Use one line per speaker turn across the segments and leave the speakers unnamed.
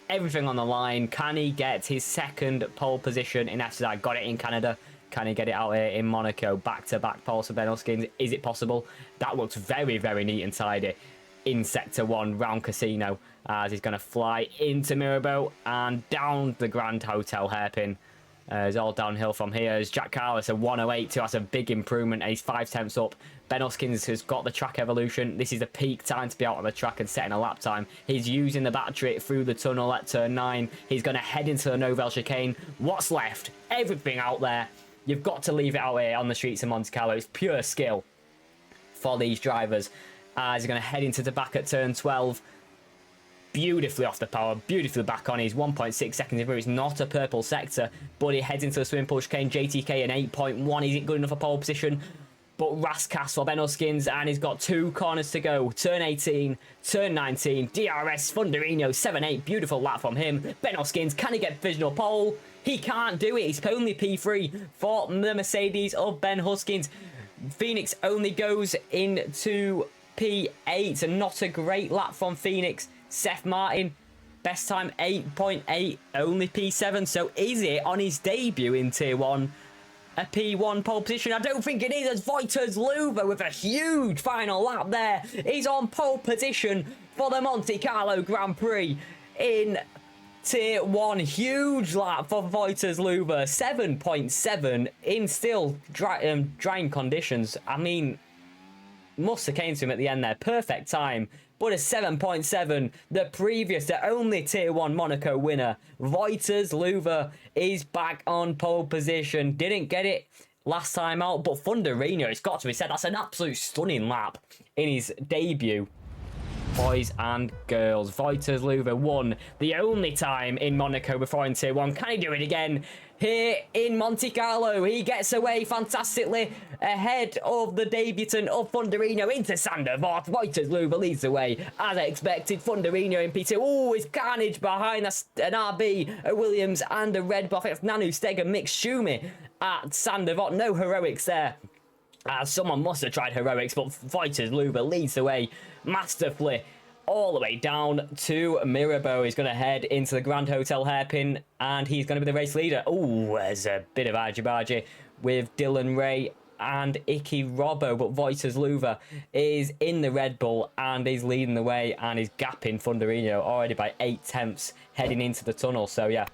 everything on the line. Can he get his second pole position in FZR? Got it in Canada. Can he get it out here in Monaco? Back-to-back poles for Ben Huskins. Is it possible? That looks very, very neat and tidy in Sector 1 round Casino, as he's going to fly into Mirabeau and down the Grand Hotel hairpin. It's all downhill from here. As Jack Carlos, a 108.2, that's a big improvement, and he's 5/10 up. Ben Huskins has got the track evolution. This is the peak time to be out on the track and setting a lap time. He's using the battery through the tunnel at turn 9. He's going to head into the Nouvelle chicane. What's left? Everything out there. You've got to leave it out here on the streets of Monte Carlo. It's pure skill for these drivers. As he's going to head into the back at turn 12. Beautifully off the power, beautifully back on. He's 1.6 seconds in. It's not a purple sector, but he heads into the swimming pool chicane. JTK an 8.1. Is it good enough for pole position? But Raskas for Ben Huskins, and he's got 2 corners to go. Turn 18, turn 19. DRS Funderino 7.8. Beautiful lap from him. Ben Huskins, can he get provisional pole? He can't do it. He's only P3 for the Mercedes of Ben Huskins. Phoenix only goes into P8, and not a great lap from Phoenix. Seth Martin, best time 8.8, only P7. So is it on his debut in Tier 1 a P1 pole position? I don't think it is, as Wouters Luva with a huge final lap there. He's on pole position for the Monte Carlo Grand Prix in Tier 1. Huge lap for Wouters Luva. 7.7 in still drying conditions. I mean, must have came to him at the end there. Perfect time. But a 7.7, the only Tier 1 Monaco winner, Wouters Luva, is back on pole position. Didn't get it last time out, but Funderino, it's got to be said, that's an absolute stunning lap in his debut. Boys and girls, Wouters Luva won the only time in Monaco before in Tier 1. Can he do it again here in Monte Carlo? He gets away fantastically ahead of the debutant of Funderino into Sandevort. Wouters Luva leads the way as I expected. Funderino in P2. Oh, it's carnage behind. That's an RB, a Williams, and a Red Bull. I think it's Nanu Stega mixed Schumi at Sandevort. No heroics there. Someone must have tried heroics, but Wouters Luva leads the way masterfully all the way down to Mirabeau. He's going to head into the Grand Hotel hairpin, and he's going to be the race leader. Oh, there's a bit of argy-bargy with Dylan Ray and Icky Robbo, but Wouters Luva is in the Red Bull, and he's leading the way, and he's gapping Funderino already by 8/10 heading into the tunnel. So, yeah,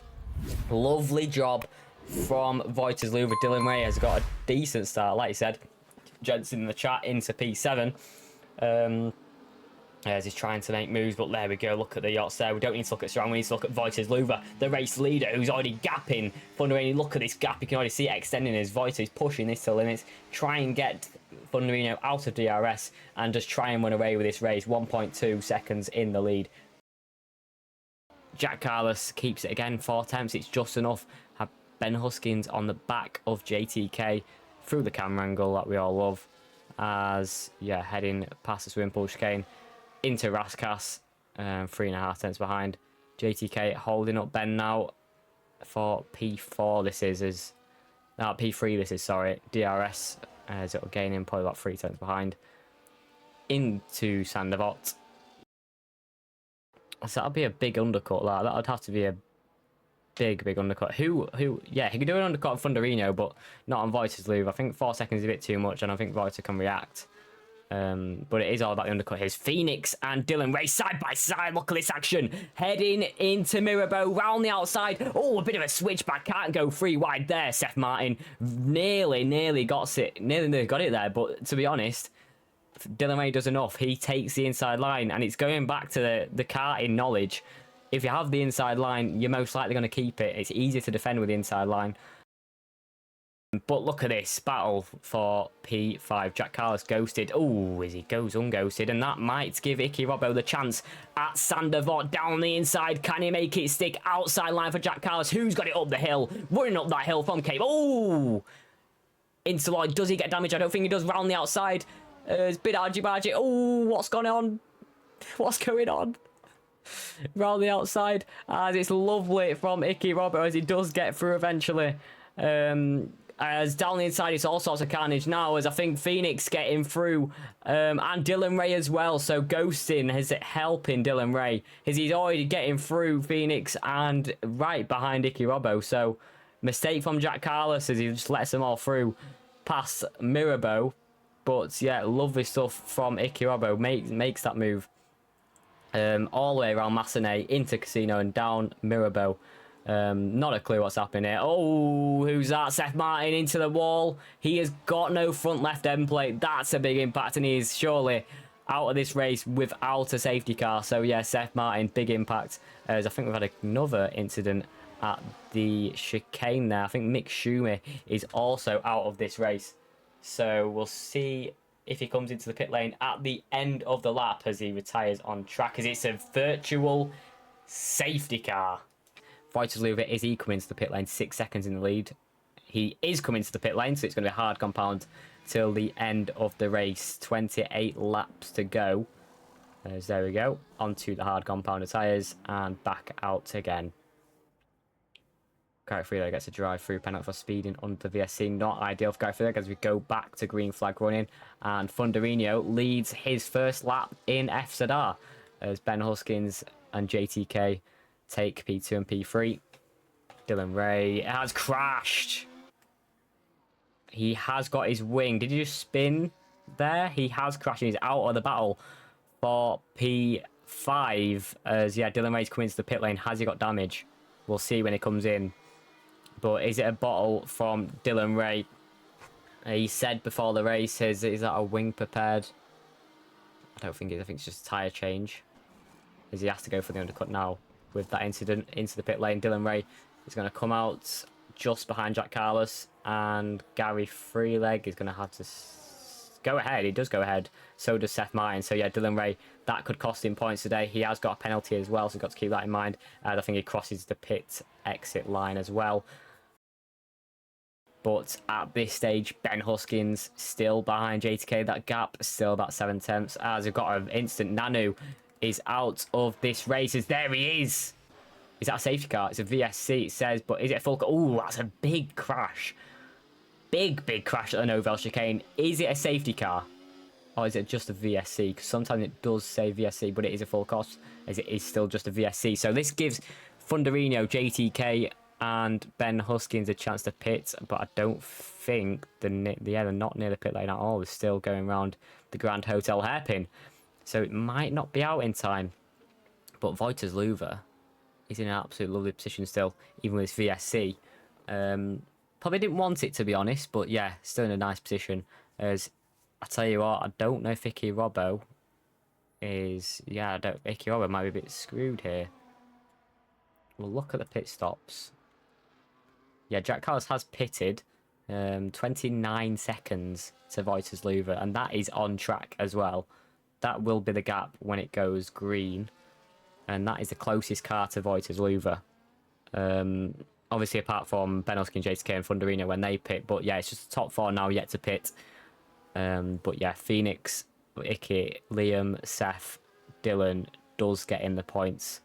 lovely job from Wouters Luva. Dylan Ray has got a decent start, like I said. Gents in the chat into P7 as he's trying to make moves, but there we go. Look at the yachts there. We don't need to look at Strong. We need to look at Wouters Luva, the race leader, who's already gapping Funderino. Look at this gap. You can already see it extending as Wouters is pushing this to limits. Try and get Funderino out of DRS and just try and run away with this race. 1.2 seconds in the lead. Jack Carlos keeps it again. 4 attempts. It's just enough. Have Ben Huskins on the back of JTK through the camera angle that we all love, as yeah, heading past the swimming pool chicane into Raskas, 3.5 tenths behind. JTK holding up Ben now for P4. This is P3. This is, sorry, DRS, as it'll gain him probably about 3 tenths behind into Sandevort. So that'll be a big undercut. That would have to be a big undercut. Yeah, he could do an undercut on Funderino, but not on Wouters Luva. I think 4 seconds is a bit too much, and I think Wouters can react. But it is all about the undercut. Here's Phoenix and Dylan Ray side by side. Look at this action. Heading into Mirabeau, round the outside. Oh, a bit of a switchback. Can't go 3 wide there. Seth Martin nearly got it. Nearly got it there, but to be honest, Dylan Ray does enough. He takes the inside line, and it's going back to the karting knowledge. If you have the inside line, you're most likely going to keep it. It's easier to defend with the inside line. But look at this battle for P5. Jack Carlos ghosted. Oh, as he goes unghosted, and that might give Icky Robbo the chance at Sandevort down the inside. Can he make it stick? Outside line for Jack Carlos. Who's got it up the hill? Running up that hill from Cape. Oh! Into Lloyd. Does he get damage? I don't think he does. Round the outside. It's a bit argy-bargy. Oh, what's going on? What's going on? Round the outside, as it's lovely from Icky Robbo as he does get through eventually. As down the inside, it's all sorts of carnage now, as I think Phoenix getting through, and Dylan Ray as well. So ghosting is helping Dylan Ray, as he's already getting through Phoenix and right behind Icky Robbo. So mistake from Jack Carlos as he just lets them all through past Mirabeau. But yeah, lovely stuff from Icky Robbo. Makes that move all the way around Massenet into Casino and down Mirabeau. Not a clue what's happening here. Oh, who's that? Seth Martin into the wall. He has got no front left end plate. That's a big impact, and he is surely out of this race without a safety car. So yeah, Seth Martin, big impact. As I think we've had another incident at the chicane there. I think Mick Schumer is also out of this race. So we'll see if he comes into the pit lane at the end of the lap as he retires on track, as it's a virtual safety car. Veutersluver, is he coming to the pit lane? 6 seconds in the lead. He is coming to the pit lane, so it's going to be a hard compound till the end of the race. 28 laps to go. There we go. Onto the hard compounder tyres and back out again. Gary Freeler gets a drive-through penalty for speeding under the VSC. Not ideal for Gary Freeler as we go back to green flag running. And Funderino leads his first lap in FZR as Ben Huskins and JTK take P2 and P3. Dylan Ray has crashed. He has got his wing. Did he just spin there? He has crashed. He's out of the battle for P5. As yeah, Dylan Ray's coming into the pit lane. Has he got damage? We'll see when he comes in. But is it a bottle from Dylan Ray? He said before the race, is that a wing prepared? I don't think it is. I think it's just a tyre change. As he has to go for the undercut now with that incident into the pit lane. Dylan Ray is going to come out just behind Jack Carlos, and Gary Freeleg is going to have to go ahead. He does go ahead. So does Seth Martin. So yeah, Dylan Ray, that could cost him points today. He has got a penalty as well, so you've got to keep that in mind. I think he crosses the pit exit line as well. But at this stage, Ben Huskins still behind JTK. That gap still about 7/10. As we've got an instant. Nanu is out of this race. As there he is. Is that a safety car? It's a VSC, it says. But is it a full car? Oh, that's a big crash. Big crash at the Novel chicane. Is it a safety car? Or is it just a VSC? Because sometimes it does say VSC, but it is a full cost, as it is still just a VSC. So this gives Funderino, JTK, and Ben Huskins a chance to pit, but I don't think they're not near the pit lane at all. They're still going around the Grand Hotel hairpin, so it might not be out in time. But Veutersluver is in an absolute lovely position still, even with his VSC. Probably didn't want it, to be honest, but yeah, still in a nice position. As I tell you what, I don't know if Icky Robbo is... Yeah, Icky Robbo might be a bit screwed here. We'll look at the pit stops. Yeah, Jack Carlos has pitted 29 seconds to Veutersluver, and that is on track as well. That will be the gap when it goes green, and that is the closest car to Veutersluver. Obviously, apart from Ben Huskin, JTK, and Funderino when they pit, but yeah, it's just the top four now yet to pit. But yeah, Phoenix, Icky, Liam, Seth, Dylan does get in the points.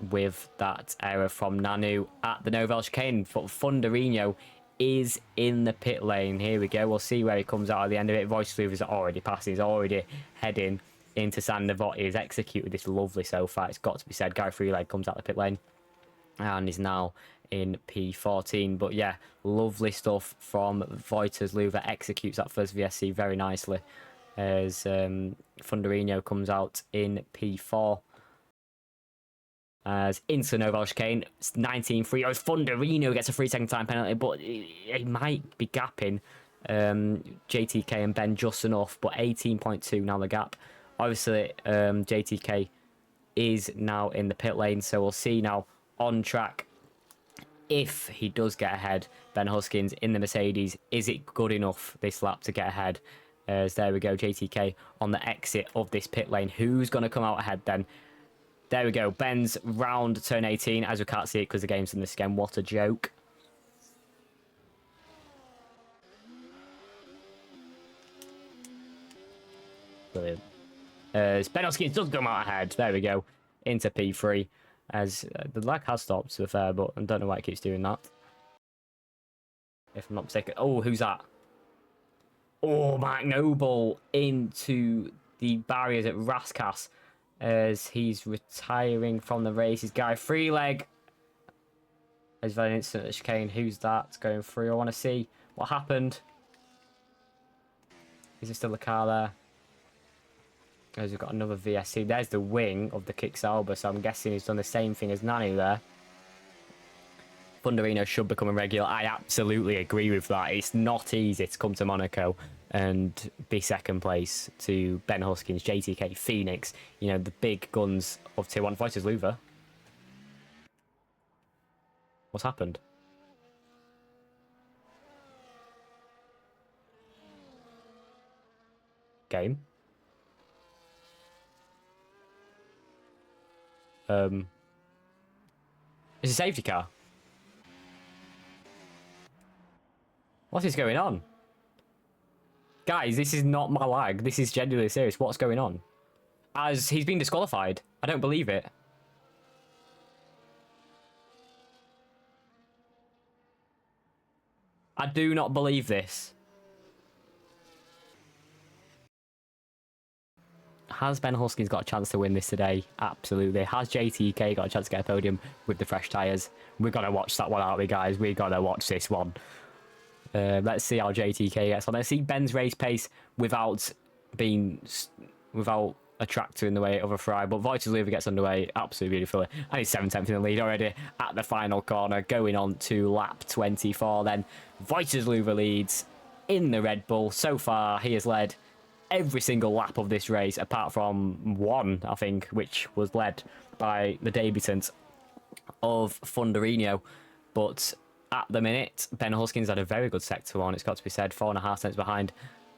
With that error from Nanu at the Novel chicane. But Funderino is in the pit lane. Here we go. We'll see where he comes out at the end of it. Veutersluver is already passing. He's already heading into San Novot. He's executed this lovely so far. It's got to be said. Gary Freeleg comes out the pit lane and is now in P14. But yeah, lovely stuff from Veutersluver. Executes that first VSC very nicely as Funderino comes out in P4. As into Novel chicane, 19-3. Oh, Funderino gets a 3-second time penalty, but he might be gapping JTK and Ben just enough, but 18.2 now the gap. Obviously, JTK is now in the pit lane, so we'll see now on track if he does get ahead. Ben Huskins in the Mercedes, is it good enough this lap to get ahead? As there we go, JTK on the exit of this pit lane. Who's going to come out ahead then? There we go. Ben's round turn 18, as we can't see it because the game's in this again. What a joke. Brilliant. As Ben Hoskins does come out ahead. There we go. Into P3. As the lag has stopped, to be fair, but I don't know why it keeps doing that. if I'm not mistaken. Oh, who's that? Oh, Mark Noble into the barriers at Raskas as he's retiring from the race. His guy Freeleg is very instant at chicane. Who's that going through? I want to see what happened. Is there still a car there? As we've got another VSC. There's the wing of the Kick-Sauber, so I'm guessing he's done the same thing as Nani there. Funderino should become a regular. I absolutely agree with that. It's not easy to come to Monaco and be second place to Ben Huskins, JTK, Phoenix, you know, the big guns of Tier 1 fighters. Louver. What's happened? Game. It's a safety car. What is going on? Guys, this is not my lag. This is genuinely serious. What's going on? As he's been disqualified. I don't believe it. I do not believe this. Has Ben Huskins got a chance to win this today? Absolutely. Has JTK got a chance to get a podium with the fresh tyres? We're going to watch that one, aren't we, guys? We're going to watch this one. Let's see how JTK gets on. Let's see Ben's race pace without a tractor in the way of a Ferrari. But Voiters gets underway absolutely beautifully. And he's 7/10 in the lead already at the final corner, going on to lap 24 then. Voiters leads in the Red Bull. So far, he has led every single lap of this race, apart from one, I think, which was led by the debutant of Funderino. But at the minute, Ben Huskins had a very good sector one, it's got to be said, 4.5 cents behind.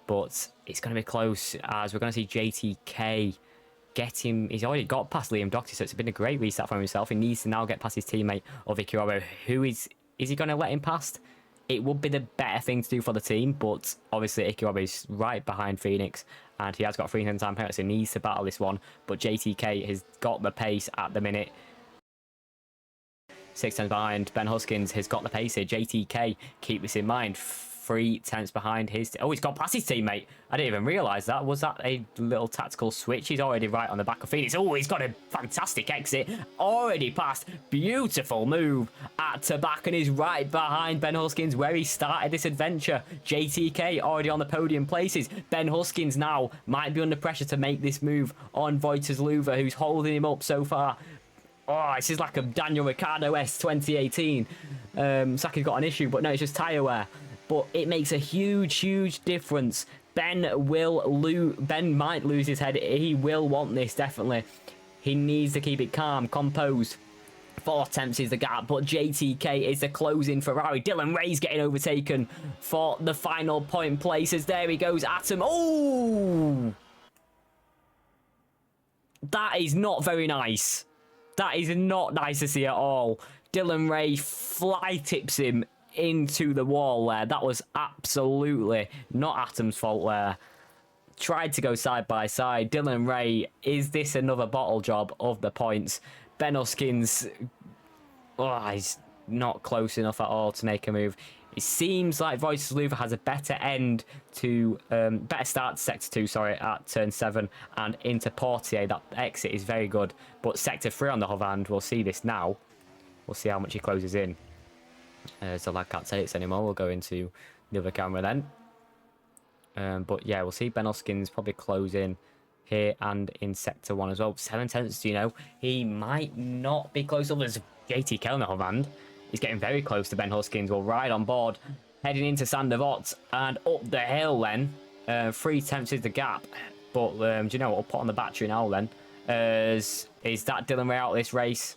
But it's going to be close, as we're going to see JTK get him. He's already got past Liam Doherty, so it's been a great restart for himself. He needs to now get past his teammate of Ikirobo. Who is he going to let him past? It would be the better thing to do for the team, but obviously Ikirobo is right behind Phoenix, and he has got 3 time penalty, so he needs to battle this one. But JTK has got the pace at the minute. 6 tenths behind. Ben Huskins has got the pace here. JTK, keep this in mind, 3 tenths behind his... Oh, he's got past his teammate. I didn't even realise that. Was that a little tactical switch? He's already right on the back of Phoenix. Oh, he's got a fantastic exit. Already passed. Beautiful move at the back, and he's right behind Ben Huskins where he started this adventure. JTK already on the podium places. Ben Huskins now might be under pressure to make this move on Voiters Louver, who's holding him up so far. Oh, this is like a Daniel Ricciardo-esque 2018. Saki's got an issue, but no, it's just tyre wear. But it makes a huge difference. Ben might lose his head. He will want this, definitely. He needs to keep it calm, composed. 4 attempts is the gap, but JTK is the closing Ferrari. Dylan Ray's getting overtaken for the final point places. There he goes, Atom. Oh! That is not very nice. That is not nice to see at all. Dylan Ray fly tips him into the wall there. That was absolutely not Atom's fault there. Tried to go side by side. Dylan Ray, is this another bottle job of the points? Ben Huskins, oh, he's not close enough at all to make a move. It seems like Voices Louver has a better end to, better start to Sector 2, sorry, at Turn 7 and into Portier. That exit is very good. But Sector 3 on the other hand, we'll see this now. We'll see how much he closes in. So I can't say it's anymore. We'll go into the other camera then. But yeah, we'll see Ben Huskins probably close in here and in Sector 1 as well. 7 tenths, you know, he might not be close. There's JTK on the other hand. He's getting very close to Ben Huskins. We'll ride on board, heading into Sandevot and up the hill then. 3 tenths is the gap. But do you know what? We'll put on the battery now then. Is that Dylan Ray out of this race?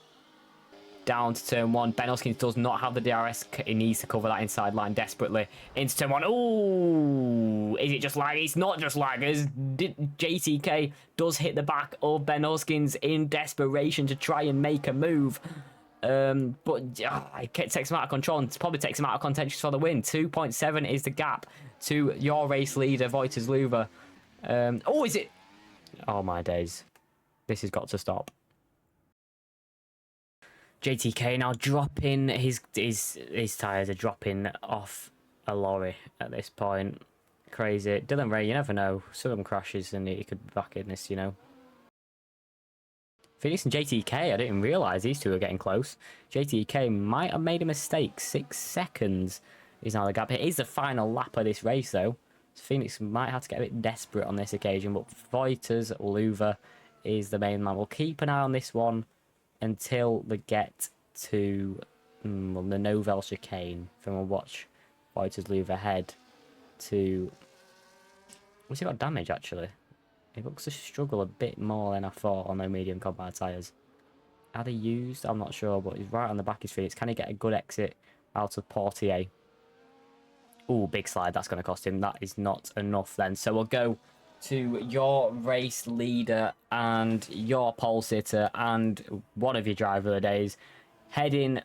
Down to Turn 1. Ben Huskins does not have the DRS. He needs to cover that inside line desperately. Into Turn 1. Ooh! Is it just lag? It's not just lag. As JTK does hit the back of Ben Huskins in desperation to try and make a move. But it takes him out of control and probably takes him out of contention for the win. 2.7 is the gap to your race leader, Voiters Louver. Oh, is it? Oh, my days. This has got to stop. JTK now dropping his tyres are dropping off a lorry at this point. Crazy. Dylan Ray, you never know. Some of them crashes and he could be back in this, you know. Phoenix and JTK, I didn't realise these two were getting close. JTK might have made a mistake. 6 seconds is now the gap. It is the final lap of this race, though. So Phoenix might have to get a bit desperate on this occasion, but Voiters Luva is the main man. We'll keep an eye on this one until they get to the Novel chicane. Then we'll watch Voiters Luva head to... What's he got damage, actually? It looks to struggle a bit more than I thought on those medium compound tyres. Are they used? I'm not sure, but he's right on the back of his feet. Can he get a good exit out of Portier? Ooh, big slide. That's going to cost him. That is not enough then. So we'll go to your race leader and your pole sitter and one of your driver of the days heading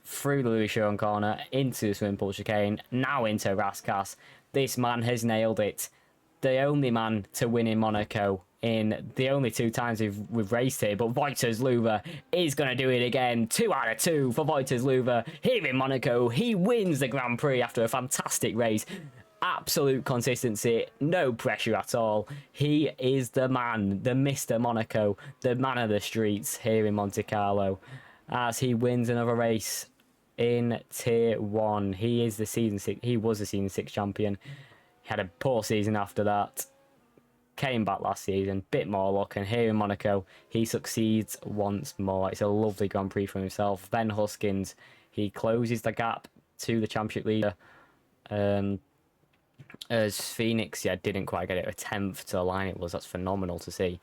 through the Louis Shawn corner into the swimming pool chicane, now into Rascasse. This man has nailed it. The only man to win in Monaco in the only 2 times we've raced here, but Voiters Luva is going to do it again. 2 out of 2 for Voiters Luva here in Monaco. He wins the Grand Prix after a fantastic race. Absolute consistency, no pressure at all. He is the man, the Mr. Monaco, the man of the streets here in Monte Carlo, as he wins another race in Tier 1. He is the season 6. He was the season 6 champion. He had a poor season after that. Came back last season, bit more luck, and here in Monaco, he succeeds once more. It's a lovely Grand Prix for himself. Then Huskins, he closes the gap to the championship leader. As Phoenix, didn't quite get it. A 10th to the line it was. That's phenomenal to see.